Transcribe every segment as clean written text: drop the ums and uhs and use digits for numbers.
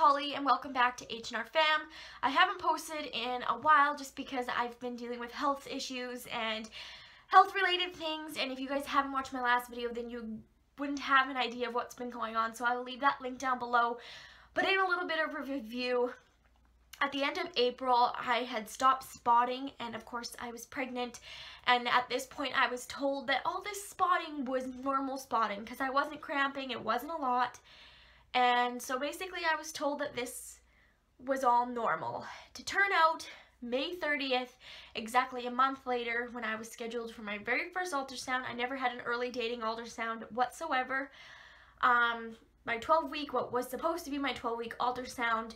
Holly and welcome back to H&R Fam. I haven't posted in a while just because I've been dealing with health issues and health related things, and if you guys haven't watched my last video then you wouldn't have an idea of what's been going on, so I will leave that link down below. But in a little bit of a review, at the end of April I had stopped spotting, and of course I was pregnant, and at this point I was told that all this spotting was normal spotting because I wasn't cramping, it wasn't a lot. And so basically I was told that this was all normal. To turn out, May 30th, exactly a month later, when I was scheduled for my very first ultrasound, I never had an early dating ultrasound whatsoever. My 12-week, what was supposed to be my 12-week ultrasound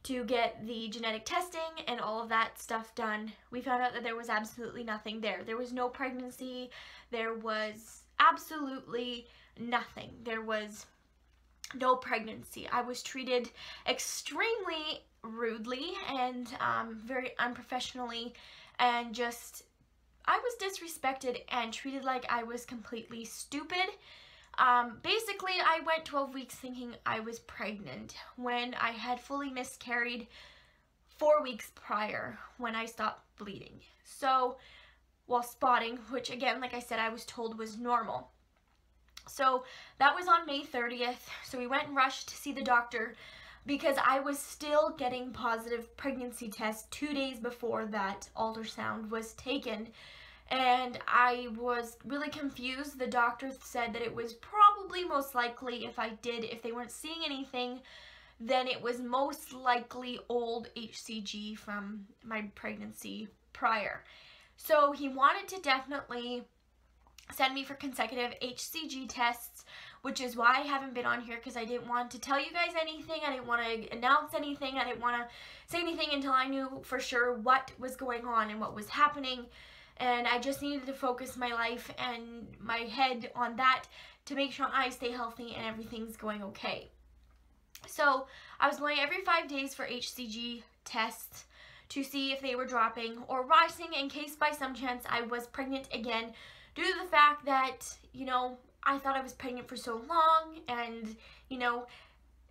to get the genetic testing and all of that stuff done, we found out that there was absolutely nothing there. There was no pregnancy, there was absolutely nothing. There was no pregnancy. I was treated extremely rudely and very unprofessionally, and just I was disrespected and treated like I was completely stupid. Basically I went 12 weeks thinking I was pregnant when I had fully miscarried 4 weeks prior when I stopped bleeding. So while spotting, which again, like I said, I was told was normal. So that was on May 30th, so we went and rushed to see the doctor because I was still getting positive pregnancy tests 2 days before that ultrasound was taken, and I was really confused. The doctor said that it was probably most likely, if they weren't seeing anything, then it was most likely old HCG from my pregnancy prior. So he wanted to definitely send me for consecutive HCG tests, which is why I haven't been on here, because I didn't want to tell you guys anything. I didn't want to announce anything. I didn't want to say anything until I knew for sure what was going on and what was happening. And I just needed to focus my life and my head on that to make sure I stay healthy and everything's going okay. So I was going every 5 days for HCG tests to see if they were dropping or rising in case by some chance I was pregnant again, due to the fact that, you know, I thought I was pregnant for so long, and, you know,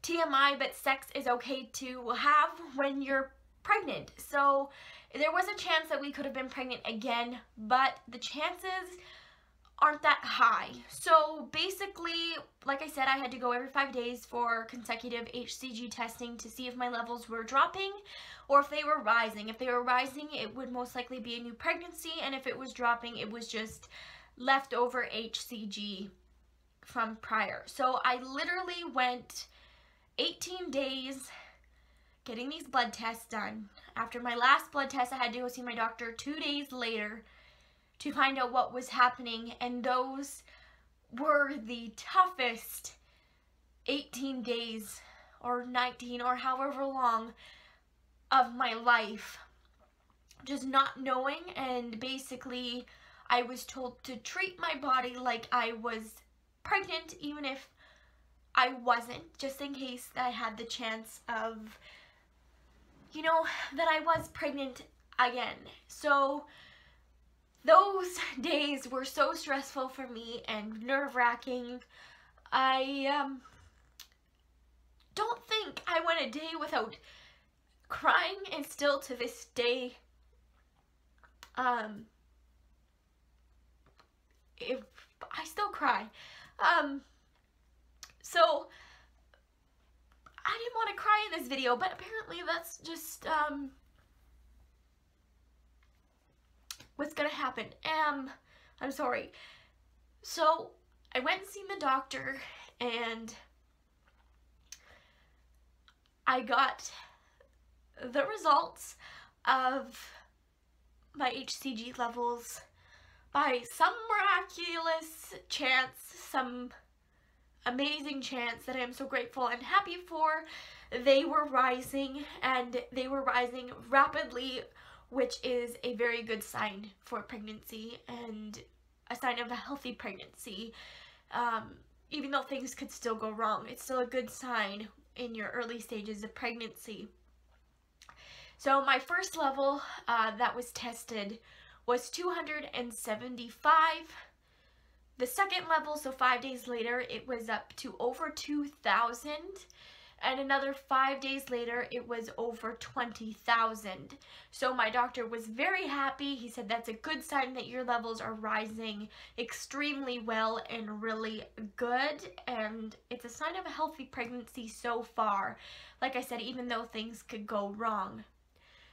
TMI, but sex is okay to have when you're pregnant. So there was a chance that we could have been pregnant again, but the chances aren't that high. So basically, like I said, I had to go every 5 days for consecutive HCG testing to see if my levels were dropping or if they were rising. If they were rising, it would most likely be a new pregnancy, and if it was dropping, it was just leftover HCG from prior. So I literally went 18 days getting these blood tests done. After my last blood test, I had to go see my doctor 2 days later to find out what was happening, and those were the toughest 18 days or 19 or however long of my life, just not knowing. And basically I was told to treat my body like I was pregnant even if I wasn't, just in case that I had the chance of, you know, that I was pregnant again. So those days were so stressful for me and nerve-wracking. I don't think I went a day without crying, and still to this day, if I still cry. So I didn't want to cry in this video, but apparently that's just what's gonna happen. I'm sorry. So I went and seen the doctor, and I got the results of my HCG levels by some miraculous chance, some amazing chance that I am so grateful and happy for. They were rising, and they were rising rapidly, which is a very good sign for pregnancy and a sign of a healthy pregnancy. Even though things could still go wrong, it's still a good sign in your early stages of pregnancy. So my first level that was tested was 275. The second level, so 5 days later, it was up to over 2,000. and another 5 days later it was over 20,000. So my doctor was very happy. He said that's a good sign that your levels are rising extremely well and really good, and it's a sign of a healthy pregnancy so far. Like I said, even though things could go wrong.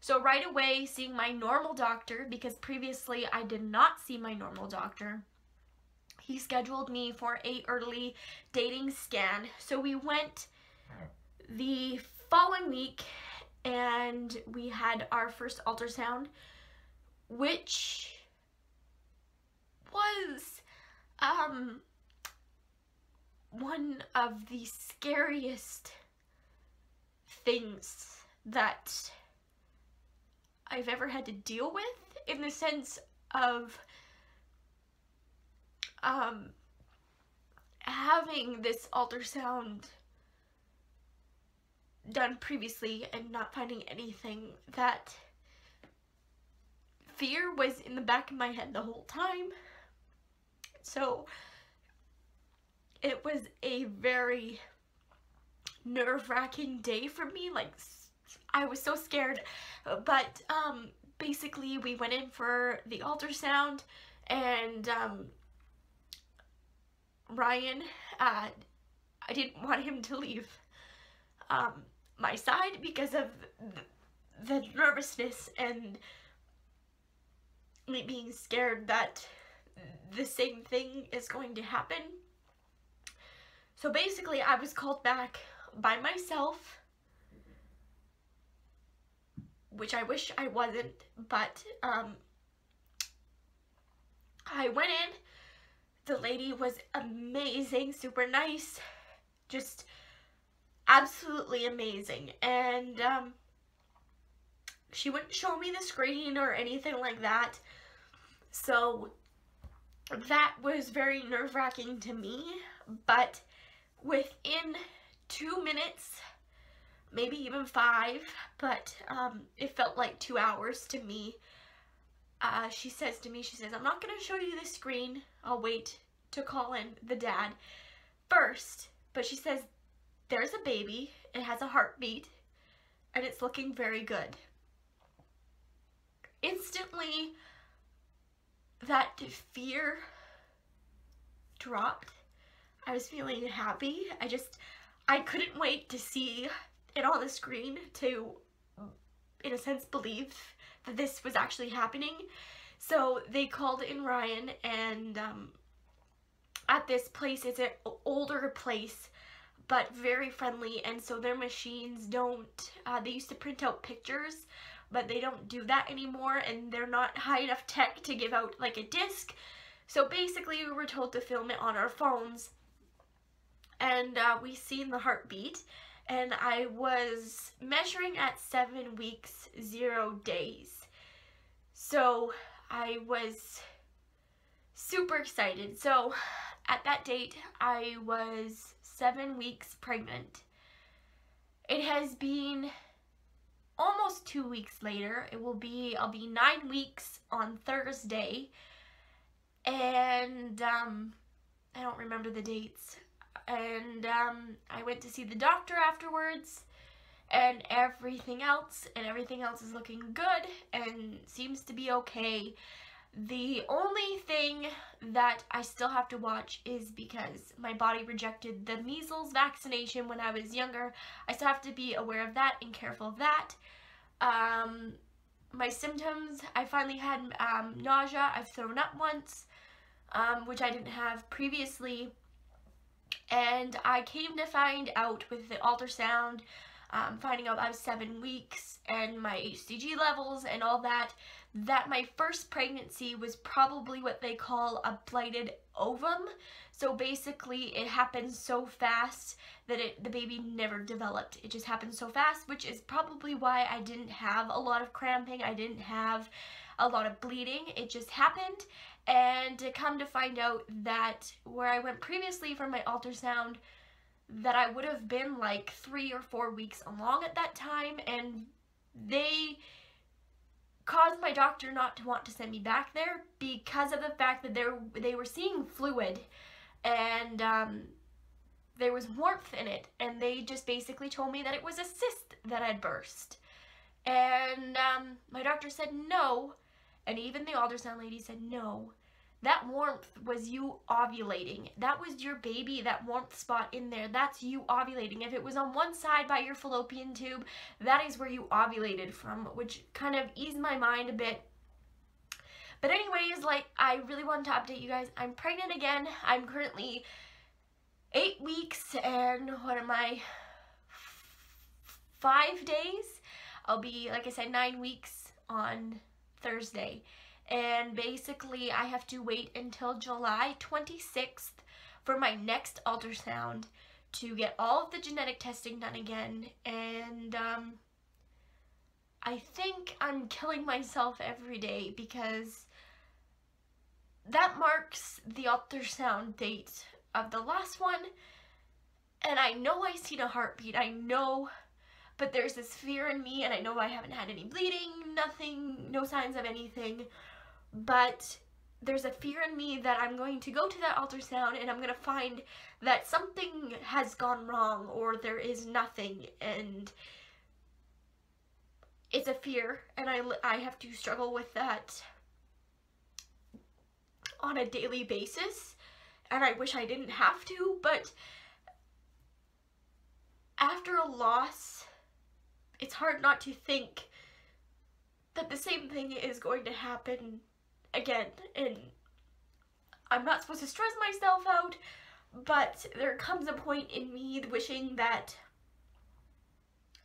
So right away, seeing my normal doctor, because previously I did not see my normal doctor, he scheduled me for an early dating scan. So we went the following week and we had our first ultrasound, which was one of the scariest things that I've ever had to deal with, in the sense of having this ultrasound done previously and not finding anything. That fear was in the back of my head the whole time. So it was a very nerve-wracking day for me. Like, I was so scared. But basically we went in for the ultrasound, and Ryan, I didn't want him to leave my side because of the nervousness and me being scared that the same thing is going to happen. So basically I was called back by myself, which I wish I wasn't, but I went in. The lady was amazing, super nice, just absolutely amazing, and she wouldn't show me the screen or anything like that, so that was very nerve-wracking to me. But within 2 minutes, maybe even 5, but it felt like 2 hours to me, she says to me, she says, "I'm not going to show you the screen. I'll wait to call in the dad first." But she says, "There's a baby. It has a heartbeat, and it's looking very good." Instantly, that fear dropped. I was feeling happy. I couldn't wait to see it on the screen to, in a sense, believe that this was actually happening. So they called in Ryan, and at this place, it's an older place, but very friendly, and so their machines don't, they used to print out pictures, but they don't do that anymore, and they're not high enough tech to give out like a disc. So basically we were told to film it on our phones, and we seen the heartbeat, and I was measuring at 7 weeks, 0 days. So I was super excited. So at that date, I was 7 weeks pregnant. It has been almost 2 weeks later. I'll be 9 weeks on Thursday, and I don't remember the dates. And I went to see the doctor afterwards, and everything else is looking good and seems to be okay. The only thing that I still have to watch is because my body rejected the measles vaccination when I was younger. I still have to be aware of that and careful of that. My symptoms, I finally had nausea. I've thrown up once, which I didn't have previously. And I came to find out with the ultrasound, finding out I was 7 weeks and my HCG levels and all that, that my first pregnancy was probably what they call a blighted ovum. So basically it happened so fast that the baby never developed. It just happened so fast, which is probably why I didn't have a lot of cramping. I didn't have a lot of bleeding. It just happened. And to come to find out that where I went previously for my ultrasound, that I would have been like 3 or 4 weeks along at that time, and they caused my doctor not to want to send me back there because of the fact that they were seeing fluid, and there was warmth in it, and they just basically told me that it was a cyst that had burst. And my doctor said no, and even the ultrasound lady said no. That warmth was you ovulating. That was your baby, that warmth spot in there. That's you ovulating. If it was on one side by your fallopian tube, that is where you ovulated from, which kind of eased my mind a bit. But anyways, like, I really wanted to update you guys. I'm pregnant again. I'm currently 8 weeks and what am I? 5 days? I'll be, like I said, 9 weeks on Thursday. And basically, I have to wait until July 26th for my next ultrasound to get all of the genetic testing done again. And I think I'm killing myself every day because that marks the ultrasound date of the last one. And I know I seen a heartbeat, I know, but there's this fear in me, and I know I haven't had any bleeding, nothing, no signs of anything. But there's a fear in me that I'm going to go to that ultrasound and I'm going to find that something has gone wrong or there is nothing, and it's a fear, and I have to struggle with that on a daily basis, and I wish I didn't have to. But after a loss, it's hard not to think that the same thing is going to happen again, and I'm not supposed to stress myself out, but there comes a point in me wishing that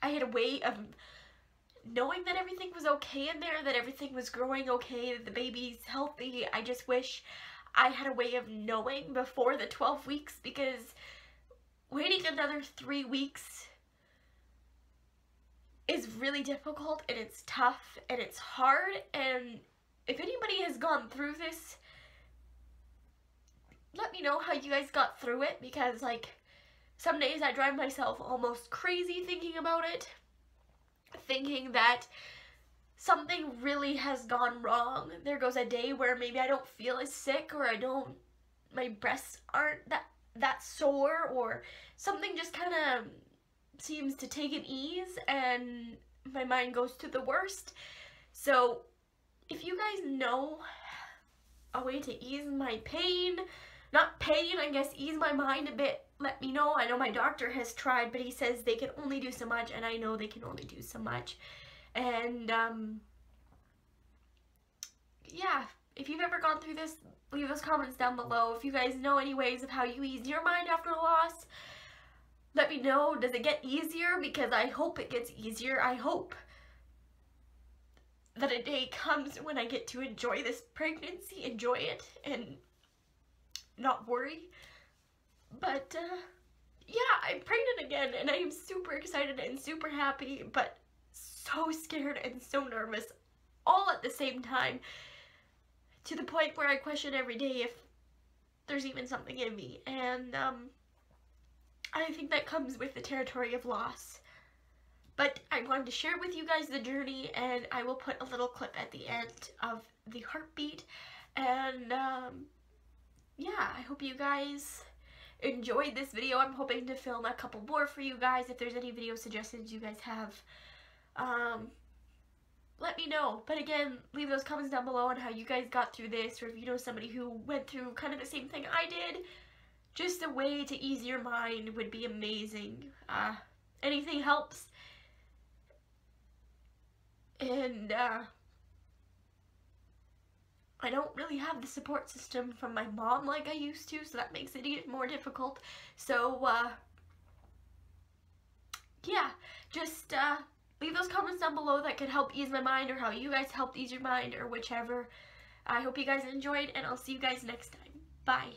I had a way of knowing that everything was okay in there, that everything was growing okay, that the baby's healthy. I just wish I had a way of knowing before the 12 weeks, because waiting another 3 weeks is really difficult, and it's tough, and it's hard. And if anybody has gone through this, let me know how you guys got through it, because like some days I drive myself almost crazy thinking about it, thinking that something really has gone wrong. There goes a day where maybe I don't feel as sick, or my breasts aren't that sore, or something just kind of seems to take an ease and my mind goes to the worst. So if you guys know a way to ease my pain, not pain, I guess ease my mind a bit, let me know. I know my doctor has tried, but he says they can only do so much, and I know they can only do so much. And yeah, if you've ever gone through this, leave those comments down below. If you guys know any ways of how you ease your mind after a loss, let me know. Does it get easier? Because I hope it gets easier. I hope that a day comes when I get to enjoy this pregnancy, enjoy it, and not worry. But yeah, I'm pregnant again, and I am super excited and super happy, but so scared and so nervous all at the same time, to the point where I question every day if there's even something in me. And I think that comes with the territory of loss. But I wanted to share with you guys the journey, and I will put a little clip at the end of the heartbeat. And yeah, I hope you guys enjoyed this video. I'm hoping to film a couple more for you guys. If there's any video suggestions you guys have, let me know. But again, leave those comments down below on how you guys got through this, or if you know somebody who went through kind of the same thing I did. Just a way to ease your mind would be amazing. Anything helps. And I don't really have the support system from my mom like I used to, so that makes it even more difficult. So yeah, just leave those comments down below that could help ease my mind, or how you guys helped ease your mind, or whichever. I hope you guys enjoyed, and I'll see you guys next time. Bye.